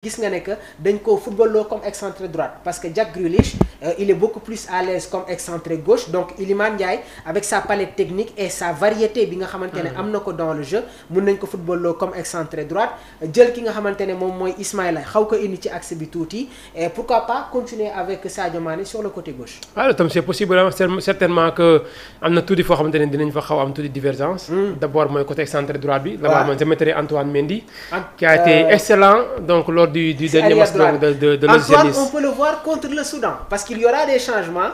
gis nga ne que dañ ko footballoo comme excentré droite parce que Jack Grealish il est beaucoup plus à l'aise comme excentré gauche donc Iliman Ndiaye avec sa palette technique et sa variété bi nga xamante ne am na ko dans le jeu mun nañ ko footballoo comme excentré droite jël ki nga xamante ne moom mooy Ismaïla xaw ko indi ci axe bi tuuti et pourquoi pas continuer avec Sadio Mané sur le côté gauche. waaw tam c'est possible certainement que am na tuuti foo xamante ne dinañ fa xaw am tuuti divergence. D'abord mooy côté excentré droite bi. D'abord man je mettrai Antoine Mendy. qui a été excellent donc du dernier match de Antoine, on peut le voir contre le Soudan parce qu'il y aura des changements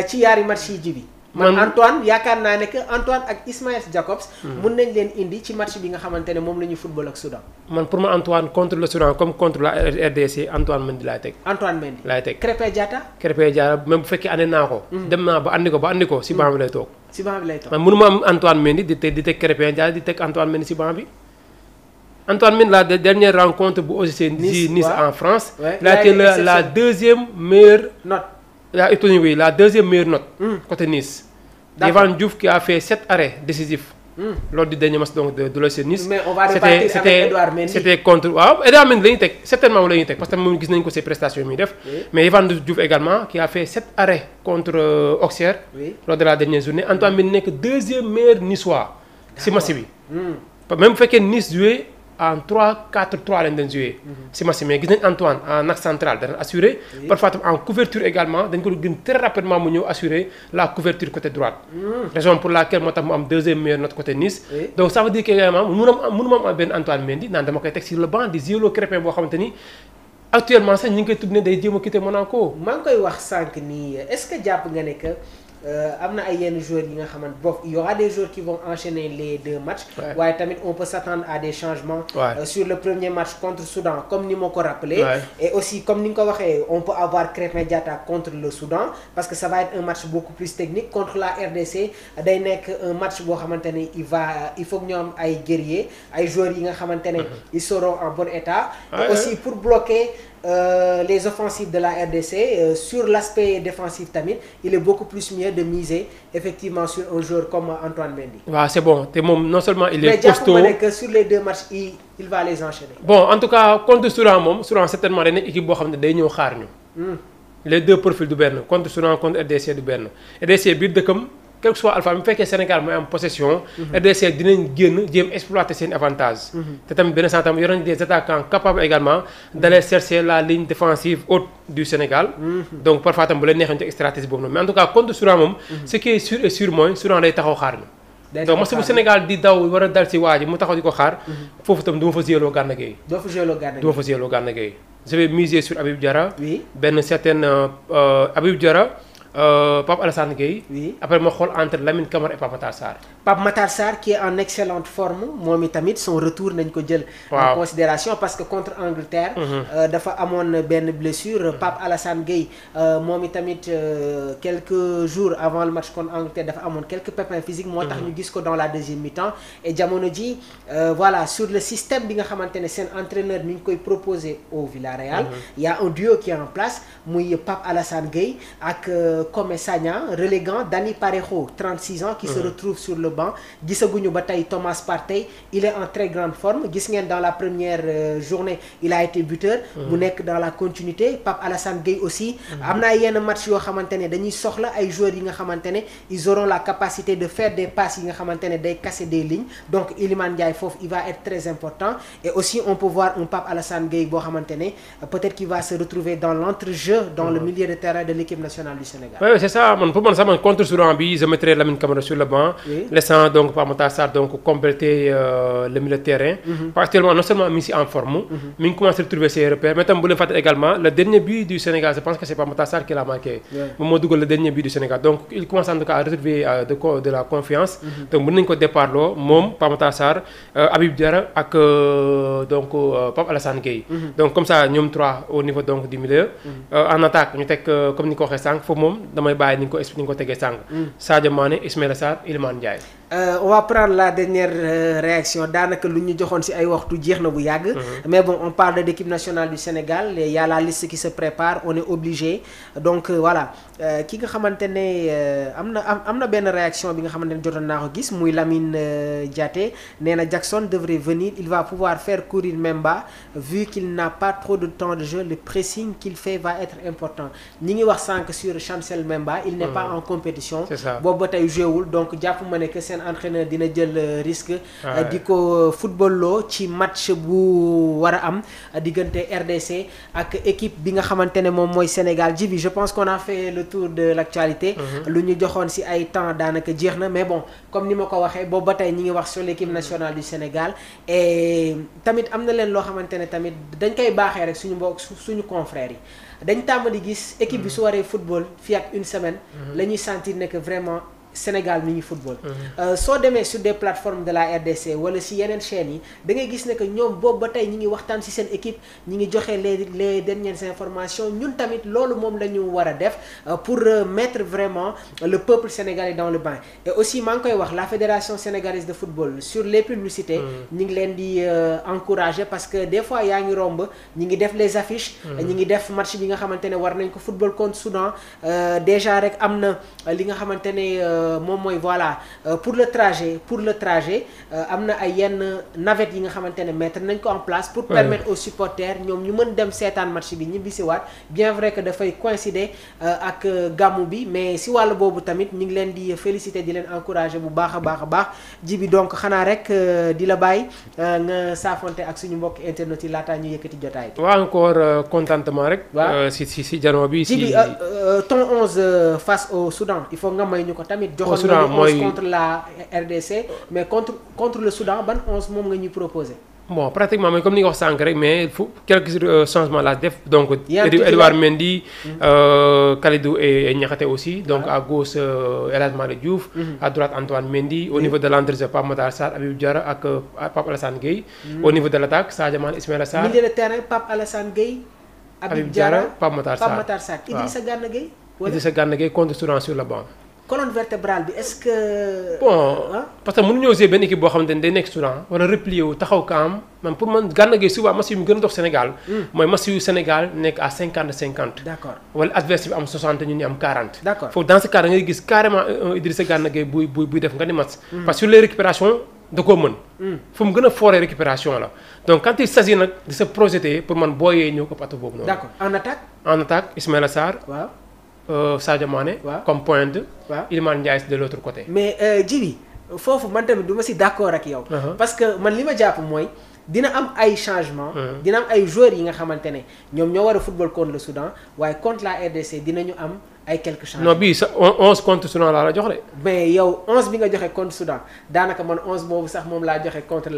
ci yaari match yi ji bi. man Antoine yaakaar naa ne que Antoine ak Ismaïla Jacobs. mun nañ leen indi ci match bi nga xamante ne moom la ñuy football ak Soudan. man pour moi Antoine contre le Soudan comme contre la RDC Antoine Mendy laay teg. Antoine Mendy laay teg Krépin Diatta. Krépin Diatta même bu fekkee andi naa ko. dem naa ba andi ko si banc bi lay toog. si banc bi lay toog man mënuma am Antoine Mendy di teg Krépin Diatta di teg Antoine Mendy si banc bi. Antoine Mendy la dernière rencontre bu OGC Nice en France. il a été la deuxième meilleure note. La deuxième meilleure note. côté Nice. Yvan Diouf qui a fait 7 arrêts décisifs. lors du dernier match donc de l'OGC Nice. mais on va repartir avec Edouard Mendy. c'était contre waaw Edouard Mendy la ñuy teg certainement la ñuy teg parce que moom gis nañu ko ses prestations yi muy def. mais Yvan Diouf également qui a fait 7 arrêts contre Auxerre. lors de la dernière journée Antoine Mendy nekk deuxième meilleur niçois. si match bi. même bu fekkee Nice joué en 3-4-3 lañ doon joué. si match mais gis nañ Antoine en axe central dana assuré. parfois tam en couverture également dañ ko gën très rapidement mu ñëw assurer la couverture côté droite. raison pour laquelle moo tax mu am deuxième meilleure note côté Nice. donc ça veut dire que également mënuma am benn Antoine Mendy naan dama koy teg sur le banc di Ziolo Krépin boo xamante ni actuellement sax ñu ngi koy tudd ne day jéem a quitter Monaco. maa ngi koy wax sànq nii est-ce que jàpp nga ne que. am na ay yenn joueurs yi nga xamante bof il y aura des joueurs qui vont enchaîner les 2 matchs. waaye tamit on peut s'attendre à des changements. sur le premier match contre Soudan comme ni ma ko rappelé. et aussi comme ni nga ko waxee on peut avoir Krépin Diatta contre le Soudan parce que ça va être un match beaucoup plus technique contre la RDC day nekk un match boo xamante ne il faut que ñu am ay guerriers ay joueurs yi nga xamante ne ils seront en bon état. et aussi pour bloquer. Les offensives de la RDC sur l'aspect défensif tamit il est beaucoup plus mieux de miser effectivement sur un joueur comme Antoine Mendy. waaw c'est bon te moom non seulement il est costaud mais jàpp que sur les 2 matchs il va les enchaîner. bon en tout cas contre Soudan certainement day nekk équipe boo xam ne day ñëw xaar ñu. les 2 profils du benn contre Soudan contre RDC du benn RDC biir dëkkam. quel que soit alpha bu fekkee Sénégal mooy am possession. RDC dinañ génn jéem exploiter seen avantage. te tamit benn sens tam yor nañ des attaquants capables également d'aller chercher la ligne défensive haute du Sénégal. donc parfois tam bu leen neexee ñu stratégie boobu noonu mais en tout cas contre Soudan moom. ce qui est sûr et sûr mooy Soudan day taxaw xaar ñu. donc match bu Sénégal di daw war a dal ci waa ji mu taxaw di ko xaar. foofu tam du ma fa ziyeloo Gana Gueye. doo fa ziyeloo Gana Gueye. je vais miser sur Habib Diarra. benn certain Habib Diarra. Pape Alassane Gueye. Après ma xool entre Lamine Camara et Pape Matar Sarr. Pape Matar Sarr qui est en excellente forme moom itamit son retour nañ ko jël. en considération parce que contre Angleterre. dafa amoon benn blessure. Pape Alassane Gueye moom itamit quelques jours avant le match contre Angleterre dafa amoon quelques pépins physiques. moo tax ñu gis ko dans la deuxième mi-temps et jamono ji voilà sur le système bi nga xamante ne seen entraîneur mi ngi koy proposer au Villarreal. il y a un duo qui est en place muy Pape Alassane Gueye ak. Comme Sagna reléguant Dani Parejo 36 ans qui se retrouve sur le banc gisaguñu ba tey Thomas Partey il est en très grande forme gis ngeen dans la première journée il a été buteur mu nekk dans la continuité Pape Alassane Gueye aussi am na yenn match yoo xamante ne dañuy soxla ay joueurs yi nga xamante ne ils auront la capacité de faire des passes yi nga xamante ne day casser des lignes donc Iliman Ndiaye foofu il va être très important et aussi on peut voir un Pape Alassane Gueye boo xamante ne peut-être qu'il va se retrouver dans l'entrejeu dans le milieu de terrain de l'équipe nationale du Sénégal. Oui, c'est ça. Pour moi, contre Soudan, je mettrais Lamine Camara sur le banc, laissant donc Pape Matar Sarr donc compléter le milieu de terrain. Actuellement, non seulement Messi en forme, mais il commence à retrouver ses repères. Maintenant, vous le faites également, le dernier but du Sénégal, je pense que c'est Pape Matar Sarr qui l'a marqué. Le dernier but du Sénégal. Donc, il commence en tout cas à retrouver de la confiance. Donc, vous avez départ là, Mom, Pape Matar Sarr, Habib Diarra et donc Pape Alassane Gueye. Donc, comme ça, nous 3 au niveau donc du milieu. En attaque, nous avons comme Nico Ressang, faut damay bàyyi ni nga ko tegee sànq. Sadio Mané Ismaïla Sarr Iliman Ndiaye. On va prendre la dernière réaction daanaka lu ñu joxoon ci ay waxtu jeex na bu yàgg. Mais bon on parle de l'équipe nationale du Sénégal il y a la liste qui se prépare on est obligé donc voilà ki nga xamante ne am na benn réaction bi nga xamante ne jotoon naa ko gis muy Lamine Diaté nee na Jackson devrait venir il va pouvoir faire courir Memba vu qu'il n'a pas trop de temps de jeu le pressing qu'il fait va être important ñi ngi wax sànq sur Chancel Memba il n'est pas en compétition boobu ba tey joué donc jàpp ma ne que seen entraîneur dina jël risque di ko football loo ci match bu war a am diggante RDC ak équipe bi nga xamante ne moom mooy Sénégal ji bi je pense qu'on a fait le tour de l'actualité lu ñu joxoon ci ay temps daanaka jeex na mais bon comme ni ma ko waxee boobu ba tey ñi ngi wax sur l'équipe nationale du Sénégal et tamit am na leen loo xamante ne tamit dañ koy baaxee rek suñu mbokk suñu confrères yi dañ tàmm di gis équipe bi su waree football fii ak une semaine la ñuy sentir ne que vraiment Sénégal mi ngi football. soo demee sur des plateformes de la RDC wala si yeneen chaînes yi da ngay gis ne que ñoom boobu ba tey ñi ngi waxtaan si seen équipe ñi ngi joxe les dernières informations ñun tamit loolu moom la ñu war a def pour mettre vraiment le peuple sénégalais dans le bain et aussi maa ngi koy wax la fédération sénégalaise de football sur les publicités ñi ngi leen di encourager parce que des fois yaa ngi romb ñi ngi def les affiches ñi ngi def match bi nga xamante ne war nañ ko football contre Soudan déjà rek am na li nga xamante ne moom mooy voilà pour le trajet am na ay yenn navette yi nga xamante ne mettre nañ ko en place pour permettre aux supporters ñoom ñu mën dem seetaan match bi ñibbisiwaat bien vrai que dafay coïncider ak gàmmu bi mais si wàll boobu tamit ñu ngi leen di féliciter di leen encourager bu baax a baax ji bi donc xanaa rek di la bàyyi nga saafonte ak suñu mbokk internet yi laataa ñu yëkkati jotaay bi. waaw encore contentement rek. waaw si janoo bi. ji bi ton 11 face au Soudan il faut nga may ñu ko tamit. joxoon nga ñu 11 contre la RDC mais contre le Soudan ban 11 moom nga ñuy proposer. bon pratiquement mooy comme ni nga wax sànq rek mais quelques changements la def donc Edouard Mendy Kalidou et Niakhaté aussi donc à gauche El Hadji Malick Diouf à droite Antoine Mendy au niveau de l'entrejeu Pape Matar Sarr Habib Diarra ak Pape Alassane Gueye au niveau de l'attaque Sadio Mané Ismaïla Sarr milieu de terrain Pape Alassane Gueye Habib Diarra Pape Matar Sarr Idrissa Gana Gueye Idrissa Gana Gueye contre Soudan sur le banc. colonne vertébrale bi est-ce que. bon parce que mënuñoo jouer benn équipe boo xamante ne day nekk Soudan wala replier wu taxaw kaam man pour man Gana Gueye souvent match yu mu gën a dox Sénégal. mooy match yu Sénégal nekk à 50-50. d'accord wala adversaire bi am 60 ñun ñu am 40. d'accord foofu dans ce cas da ngay gis carrément Idrissa Gana Gueye buy def nga ni match. parce que sur les récupérations da koo mën. fu mu gën a fooree récupération la donc quand il s'agit nag de se projeter pour man booyee ñëw ko pàcc boobu noonu. d'accord en attaque Ismaïla Sarr. waaw. Sadio Mané. comme pointe. waaw Iliman Ndiaye de l'autre côté. mais Djibi foofu man tamit du ma si d'accord ak yow. parce que man li ma jàpp mooy dina am ay changements. dina am ay joueurs yi nga xamante ne ñoom ñoo war a football contre le Soudan waaye contre la RDC dinañu am ay quelques changements. non bii sa 11 contre Soudan laa la jox de. mais yow 11 bi nga joxe contre Soudan daanaka man 11 boobu sax moom laa joxe contre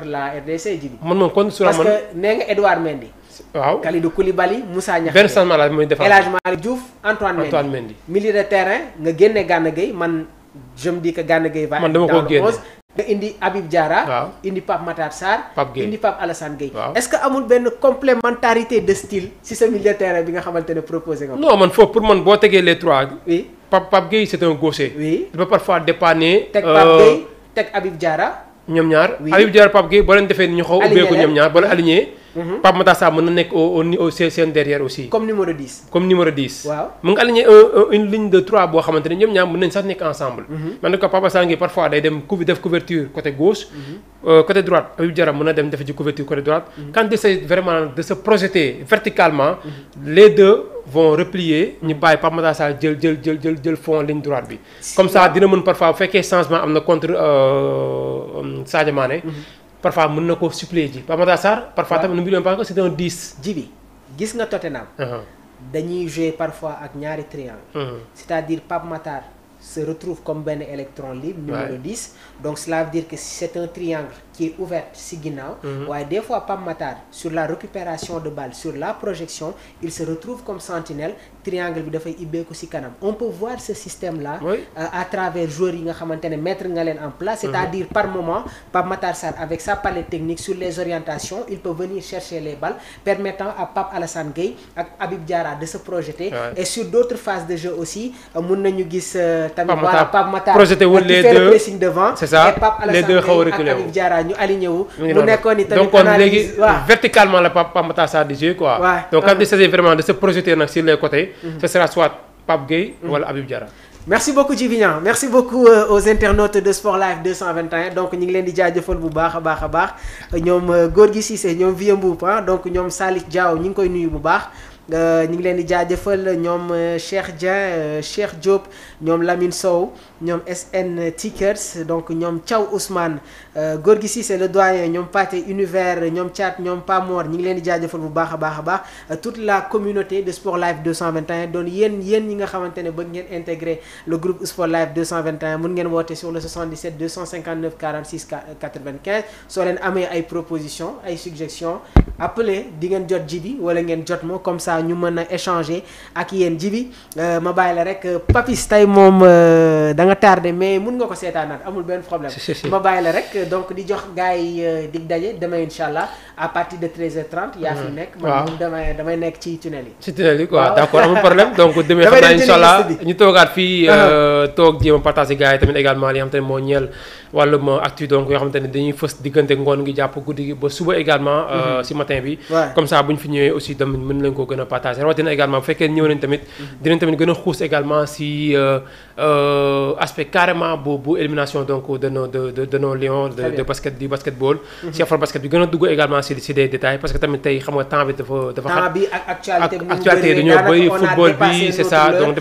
la RDC Djibi. man moom contre Soudan parce que nee nga Edouard Mendy. waaw Kalidou Koulibaly Moussa Niakhaté benn changement la muy defar El Hadji Malick Diouf Antoine Mendy milieu de terrain nga génne Gana Gueye man je me dis que Gana Gueye va man dama ko génne nga indi Habib Diarra. waaw indi Pape Matar Sarr. Pape Gueye indi Pape Alassane Gueye. waaw est-ce que amul benn complémentarité de style si sa milieu de terrain bi nga xamante ne proposé nga ko. non man foofu pour man boo tegee les trois. oui Pape Gueye c'est un gaucher. oui il peut parfois dépanner. teg Pape Gueye teg Habib Diarra. ñoom ñaar oui Habib Diarra Pape Gueye boo leen defee ni ñu xaw ubbeeku ñoom ñaar boo leen aligné. Pape Matar Sarr mën na nekk au seen derrière aussi. comme numéro 10. comme numéro 10. waaw mu ngi aligné une ligne de 3 boo xamante ne ñoom ñaar mën nañ sax nekk ensemble. man nag Pape Alassane Gueye parfois day dem def couverture côté gauche. côté droite Habib Diarra mën na dem def ci couverture côté droite. quand il s'agit vraiment de se projeter verticalement. les deux vont replier ñu bàyyi Pape Matar Sarr jël fond ligne droite bi. comme ça dina mën parfois bu fekkee changement am na contre Sadio Mané. parfois mën na ko suppléer ji Pape Matar Sarr parfois tamit n'oublions pas que c'est un 10. Djibi gis nga Tottenham. dañuy jouer parfois ak ñaari triangle. c'est-à-dire Pape Matar se retrouve comme benn électron libre numéro 10 donc cela veut dire que c'est un triangle qui est ouverte si ginnaaw. waaye des fois Pape Matar sur la récupération de balle sur la projection il se retrouve comme sentinelle triangle bi dafay ibbeeku si kanam on peut voir ce système là. À travers joueurs yi nga xamante ne mettre nga leen en place. c'est-à-dire par moment Pape Matar Sarr avec sa palette technique sur les orientations il peut venir chercher les balles permettant à Pape Alassane Gueye ak Habib Diarra de se projeter. Et sur d'autres phases de jeu aussi mun nañu gis tamit voilà Pape Matar projeté wul les deux le pressing devant. c'est ça et Pape Alassane Gueye ak Habib Diarra ñu aligné wu. mu nekkoon ni tamit donc léegi verticalement la Pape Matar Sarr di jouer quoi. donc quand il s'agit vraiment de se projeter nag sur les côtés. ce sera soit Pape Gueye wala Habib Diarra. merci beaucoup Djiby Niang merci beaucoup aux internautes de Sport Live 221 donc ñu ngi leen di jaajëfal bu baax a baax ñoom Gorgui Cissé ñoom Vieux Mboup donc ñoom Salif Diaw ñu ngi koy nuyu bu baax. ñu ngi leen di jaajëfal ñoom Cheikh Dieng Cheikh Diop ñoom Lamine Sow ñoom SN Tickers donc ñoom Thiaw Ousmane Gorgui Cissé le doyen ñoom Pathé Univers ñoom Thiat ñoom Pamor ñu ngi leen di jaajëfal bu baax a baax toute la communauté de Sport Live 221 doon yéen ñi nga xamante ne bëgg ngeen intégrer le groupe Sport Live 221 mun ngeen woote sur le 77 259 46 95 soo leen amee ay propositions ay suggestions appelez di ngeen jot Djiby wala ngeen jot ma comme ça ñu mën a échanger ak yéen Djiby ma bàyyi la rek Papis tey moom da nga tardé mais mun nga ko seetaanaat amul benn problème ma bàyyi la rek donc di jox gars yi dig daje demain incha allah à partir de 13h30 yaa fi nekk man damay nekk ci tunnel yi ci tunnel yi quoi d'accord amul problème donc demain xam naa incha allah ñu toogaat fii toog jéem a partager gars yi tamit également li nga xam te ne moo ñeel wàllum actu donc yoo xamante ne dañuy fës diggante ngoon ngi jàpp guddi gi ba suba également si matin bi comme ça bu ñu fi ñëwee aussi tamit mën lañ ko gën a partager rawatina également bu fekkee ñëw nañ tamit dinañ tamit gën a xuus également si aspect carrément bu élimination donc de nos lions de basket du basketball si afro basket bi gën a dugg également si des détails parce que tamit tey xam nga temps bi dafa temps bi ak actualité dañoo bëri football bi c'est ça donc